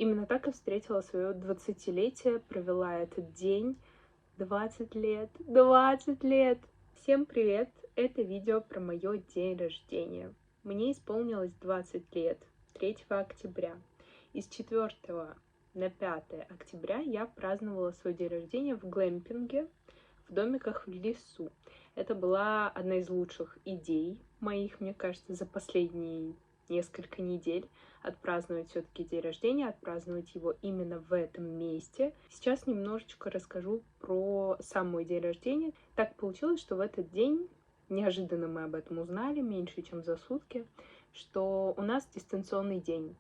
Именно так и встретила свое 20-летие, провела этот день. 20 лет, 20 лет! Всем привет! Это видео про мое день рождения. Мне исполнилось 20 лет, 3 октября. И с 4 на 5 октября я праздновала свой день рождения в глэмпинге, в домиках в лесу. Это была одна из лучших идей моих, мне кажется, за последние несколько недель. Отпраздновать все-таки день рождения, отпраздновать его именно в этом месте. Сейчас немножечко расскажу про сам мой день рождения. Так получилось, что в этот день, неожиданно мы об этом узнали, меньше чем за сутки, что у нас дистанционный день.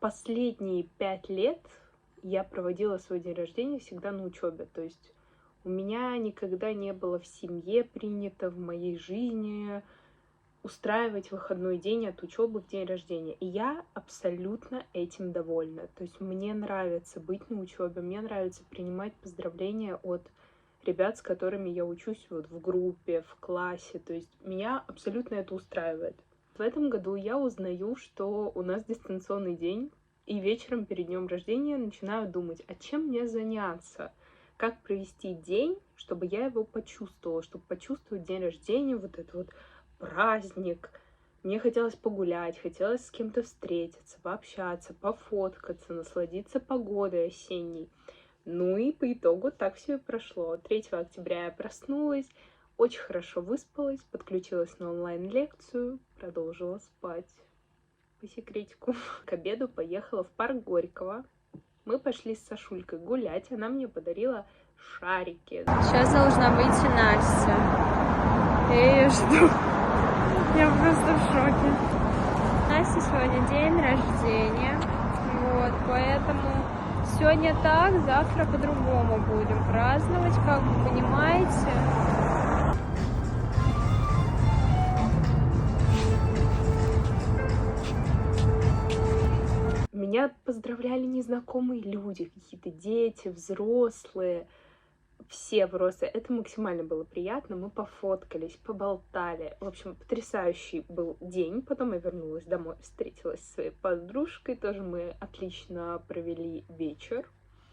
Последние 5 лет я проводила свой день рождения всегда на учебе, то есть у меня никогда не было в семье принято, в моей жизни устраивать выходной день от учебы в день рождения. И я абсолютно этим довольна. То есть мне нравится быть на учебе, мне нравится принимать поздравления от ребят, с которыми я учусь вот в группе, в классе. То есть меня абсолютно это устраивает. В этом году я узнаю, что у нас дистанционный день, и вечером перед днем рождения начинаю думать, а чем мне заняться? Как провести день, чтобы я его почувствовала, чтобы почувствовать день рождения, вот это вот праздник. Мне хотелось погулять, хотелось с кем-то встретиться, пообщаться, пофоткаться, насладиться погодой осенней. Ну и по итогу так все и прошло. 3 октября я проснулась, очень хорошо выспалась, подключилась на онлайн-лекцию, продолжила спать. По секретику. К обеду поехала в парк Горького. Мы пошли с Сашулькой гулять, она мне подарила шарики. Сейчас должна выйти Настя. Я ее жду. Я просто в шоке. Насте сегодня день рождения. Вот, поэтому сегодня так, завтра по-другому будем праздновать, как вы понимаете. Меня поздравляли незнакомые люди, какие-то дети, взрослые, все взрослые. Это максимально было приятно. Мы пофоткались, поболтали. В общем, потрясающий был день. Потом я вернулась домой, встретилась со своей подружкой. Тоже мы отлично провели вечер.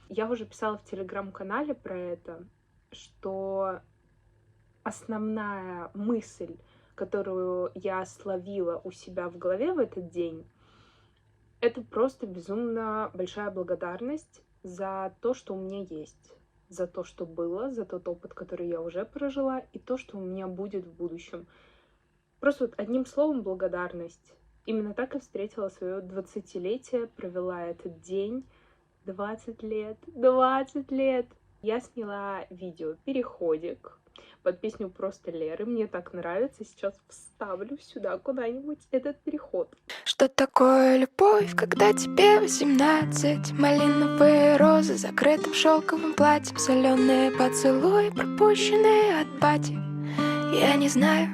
Я уже писала в телеграм-канале про это, что основная мысль, которую я словила у себя в голове в этот день, это просто безумно большая благодарность за то, что у меня есть, за то, что было, за тот опыт, который я уже прожила, и то, что у меня будет в будущем. Просто вот одним словом благодарность. Именно так и встретила свое 20-летие, провела этот день. 20 лет, 20 лет! Я сняла видео «Переходик» под песню «Просто Леры». Мне так нравится. Сейчас вставлю сюда куда-нибудь этот переход. Что такое любовь, когда тебе 18? Малиновые розы, закрытым шелковым платьем, соленые поцелуи, пропущенные от пати. Я не знаю.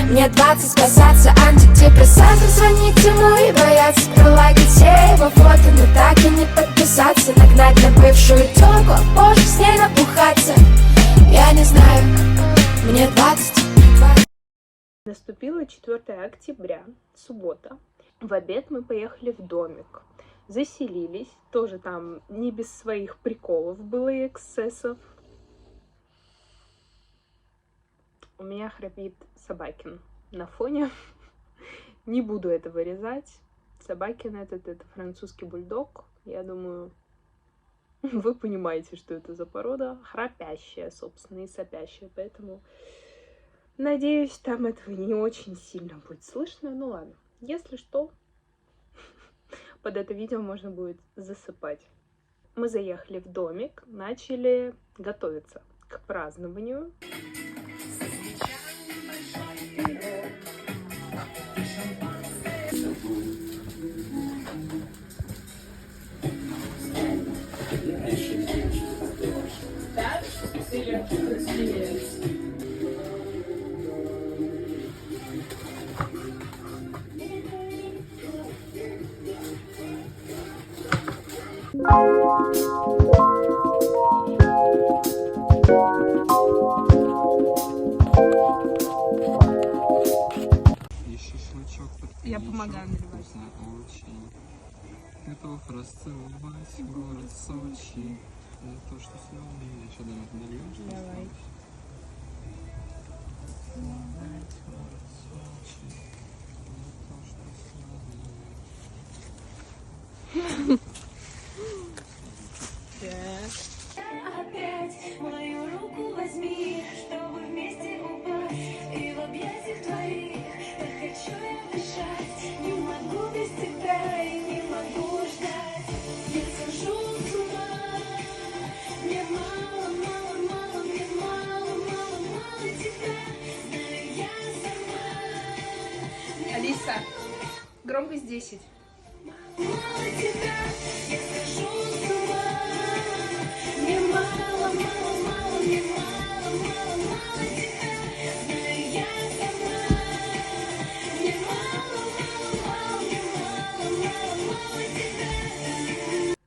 Мне 20, спасаться антидепрессантом, звонить ему и бояться пролайкать все его фото, но так и не подписаться, нагнать на бывшую тёлку, а позже с ней напухаться. Я не знаю. Мне 20. Наступило 4 октября, суббота. В обед мы поехали в домик. Заселились. Тоже там не без своих приколов было и эксцессов. У меня храпит Собакин на фоне. Не буду это вырезать. Собакин это французский бульдог. Я думаю, вы понимаете, что это за порода. Храпящая, собственно, и сопящая. Поэтому, надеюсь, там этого не очень сильно будет слышно. Ну ладно. Если что, под это видео можно будет засыпать. Мы заехали в домик, начали готовиться к празднованию. Я помогаю наливать. Очень. Это готов расцеловать город Сочи. За то, что снова меня еще нальешь. Давай. Целовать город Сочи. За то, что Опять мою руку возьми, чтобы вместе упасть и в объятиях твоих. Так хочу я дышать, не могу без тебя и не могу ждать. Я схожу с ума, мне мало, мало, мало, мне мало, мало, мало тебя. Знаю я сама. Алиса, громкость 10. Мало тебя, я схожу с ума. Мне мало, мало, мало, мне мало, мало, мало тебя. Знаю я сама. Мне мало, мало, мало, мне мало, мало, мало тебя.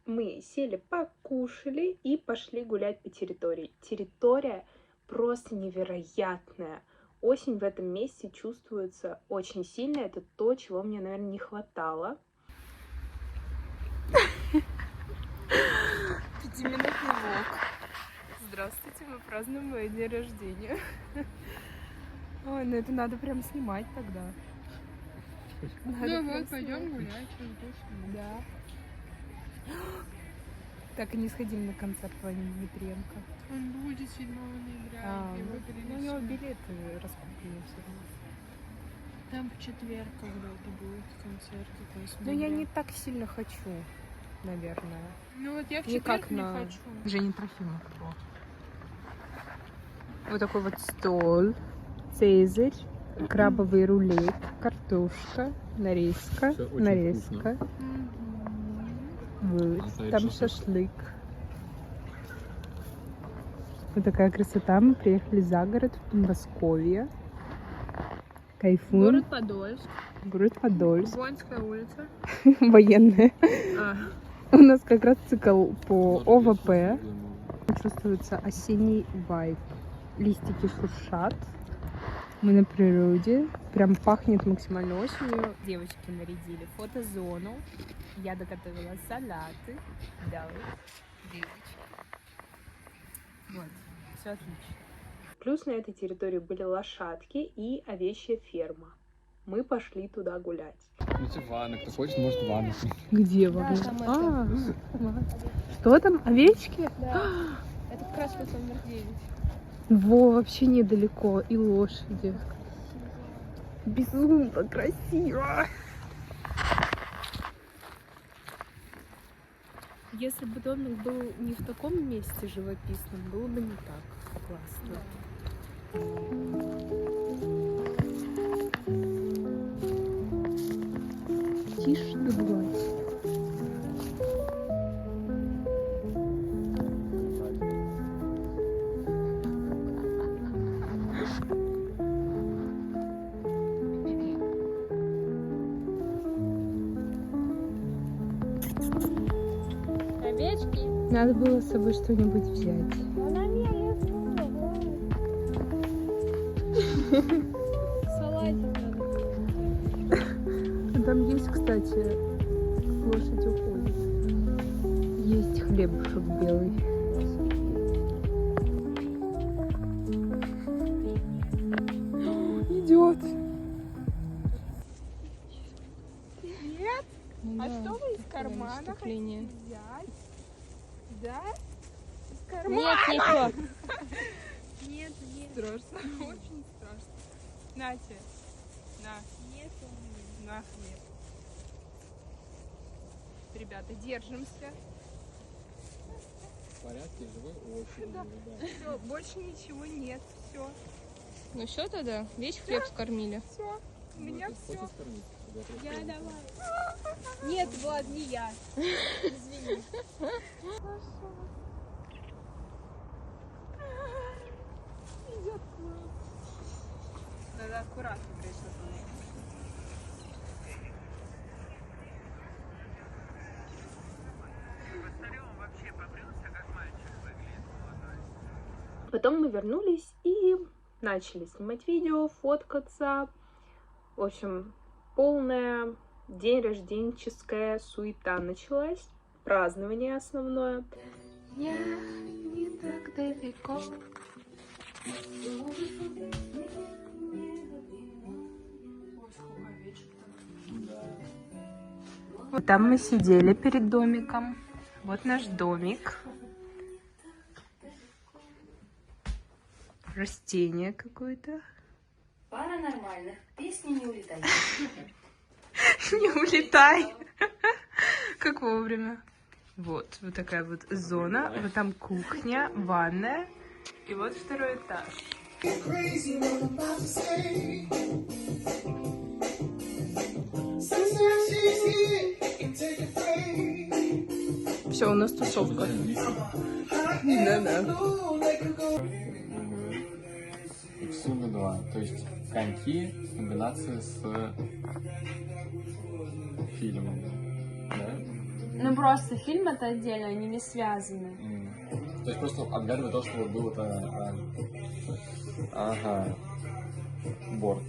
Мы сели, покушали и пошли гулять по территории. Территория просто невероятная. Осень в этом месте чувствуется очень сильно. Это то, чего мне, наверное, не хватало. 5-минутный влог. Здравствуйте, мы празднуем мой день рождения. Ой, ну это надо прям снимать тогда. Ну вот, пойдем гулять, Да. Так и не сходим на концерт Вани Дмитриенко. Он будет 7 ноября, его Ну, у него перенесут. билеты раскуплены все равно. Там в четверг когда-то будет концерт, как 8 Но я не так сильно хочу, наверное. Ну вот я в Не четверг как не на- хочу. Женя Трофимов. Вот такой вот стол, цезарь, крабовый рулет, картошка, нарезка, Всё очень нарезка. Вот, Опять там шашлык. шашлык. Вот такая красота. Мы приехали за город в Подмосковье. Кайфуем. Подольск, Город Подольск. Воинская улица. Военная. А. У нас как раз цикл по ОВП. Чувствуется осенний вайб. Листики шуршат. Мы на природе. Прям пахнет максимально осенью. Девочки нарядили фотозону. Я доготовила салаты. Да, девочки. Вот, все отлично. Плюс на этой территории были лошадки и овечья ферма. Мы пошли туда гулять. Видите, ванна. Кто хочет, может ванну. Где ванна? Что там? Овечки? Это как раз вот номер 9. Во, вообще недалеко. И лошади. Безумно красиво. Если бы домик был не в таком месте живописном, было бы не так классно. Тише да гладь. Овечки? Надо было с собой что-нибудь взять. Салатик надо. Там есть, кстати, лошадь уходит. Есть хлебушек белый. Идет. Нет? А что вы из кармана вступление. хотите взять? Да? Из Нет, кармана? ничего. Нет, нет. Страшно, очень страшно. Нате. На. Нет, на хлеб. Ребята, держимся. В порядке, живой очередью, да. Все, больше ничего нет. Все, Ну что тогда? Весь хлеб скормили. все. У меня Ты все. хочешь кормить? Я давай. Нет, Влад, не я. Извини. Идет класс. Надо аккуратно, конечно, смотреть. Потом мы вернулись и начали снимать видео, фоткаться. В общем, полная День рожденческая суета началась. Празднование основное. Я не так далеко. Вот там мы сидели перед домиком. Вот наш домик. Растение какое-то. Пара нормальных. Песни не улетай. Не улетай. Как вовремя. Вот такая вот зона. Вот там кухня, ванная. И вот второй этаж. Все, у нас тусовка. Да-да. Иксуга 2, то есть коньки в комбинации с фильмом, да? Ну просто фильм это отдельно, они не связаны. То есть просто отгадывай то, что вот было-то... Ага. Борт.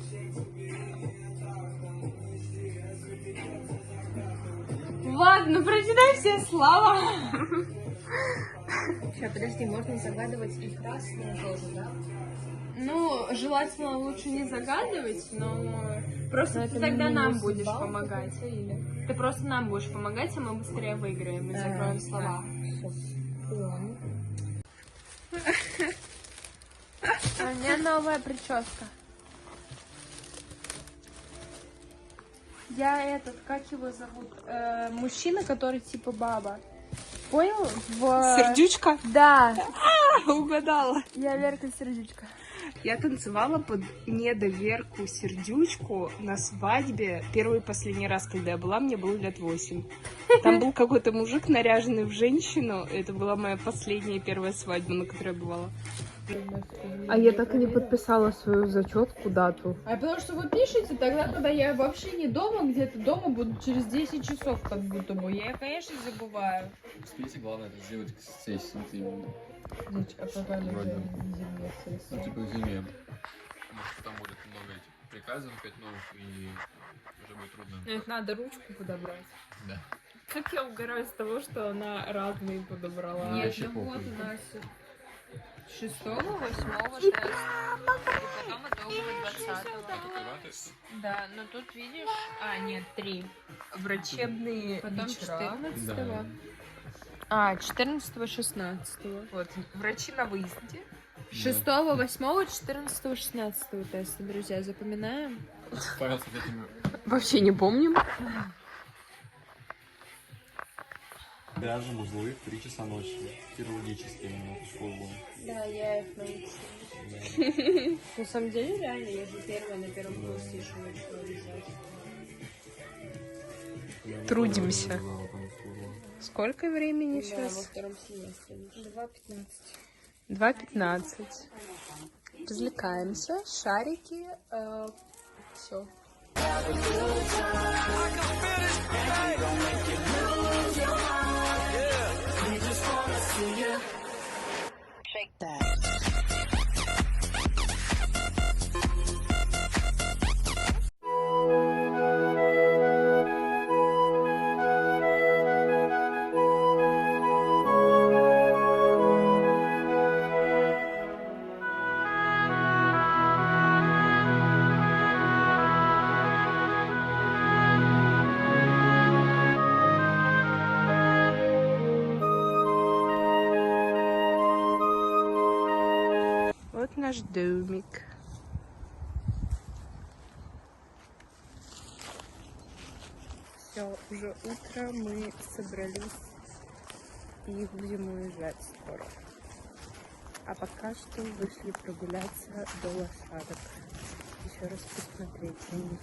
Ладно, прочитай все слова. Сейчас, подожди, можно загадывать и красное тоже, да? Ну, желательно лучше не загадывать, но просто ты тогда нам будешь помогать. Ты просто нам будешь помогать, а мы быстрее выиграем и закроем слова. У меня новая прическа. Я как его зовут? Мужчина, который типа баба. Понял? Сердючка? Да. Угадала. Я Верка Сердючка. Я танцевала под недоверку сердючку на свадьбе первый и последний раз, когда я была, мне было лет 8. Там был какой-то мужик, наряженный в женщину. Это была моя последняя первая свадьба, на которой я бывала. А я так и не подписала свою зачетку, дату. А потому что вы пишете тогда, когда я вообще не дома, где-то дома буду через 10 часов как будто бы. Я, конечно, забываю. Успейте, главное, это сделать к сессии именно. А пока на Вроде. зиме Ну, типа в зиме. Потому что там будет много этих приказов опять новых, и уже будет трудно. Это надо ручку подобрать. Да. Как я угораю с того, что она разные подобрала. Нет, вообще ну вот похуй. у нас 6-го, 8-го тест. И потом итоговый 20-го. Да, но тут видишь... А, нет, 3. Врачебные Потом вечера. 14-го. А, 14-го, 16-го. Вот, врачи на выезде. 6-го, 8-го, 14-го, 16-го тесты, друзья, запоминаем. Павел с этими... Вообще не помним. Вяжем узлы в 3 часа ночи. Хирургические именно в школу. Да, я их научила. На самом деле, реально, я же первая на первом курсе еще начала вязать. Трудимся. Сколько времени Да, во сейчас? втором семестре. 2:15. 2:15. Развлекаемся. Шарики. Все. Вот наш домик. Все, уже утро, мы собрались и будем уезжать скоро. А пока что вышли прогуляться до лошадок. Еще раз посмотреть на них.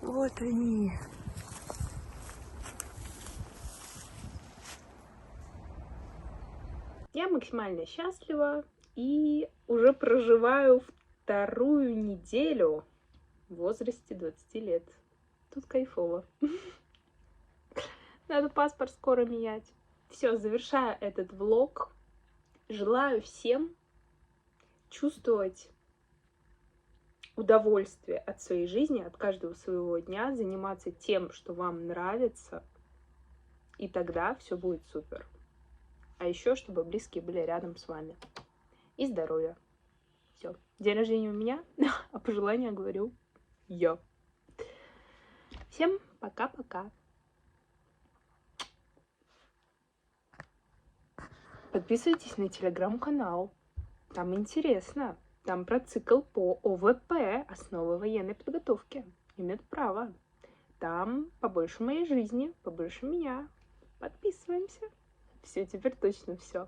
Вот они. Я максимально счастлива и уже проживаю вторую неделю в возрасте 20 лет. Тут кайфово. Надо паспорт скоро менять. Все, завершаю этот влог. Желаю всем чувствовать удовольствие от своей жизни, от каждого своего дня, заниматься тем, что вам нравится, и тогда все будет супер. А еще, чтобы близкие были рядом с вами. И здоровья. Все. День рождения у меня, а пожелания говорю я. Всем пока-пока. Подписывайтесь на телеграм-канал. Там интересно. Там про цикл по ОВП, основы военной подготовки. Имеют право. Там побольше моей жизни, побольше меня. Подписываемся. Все, теперь точно все.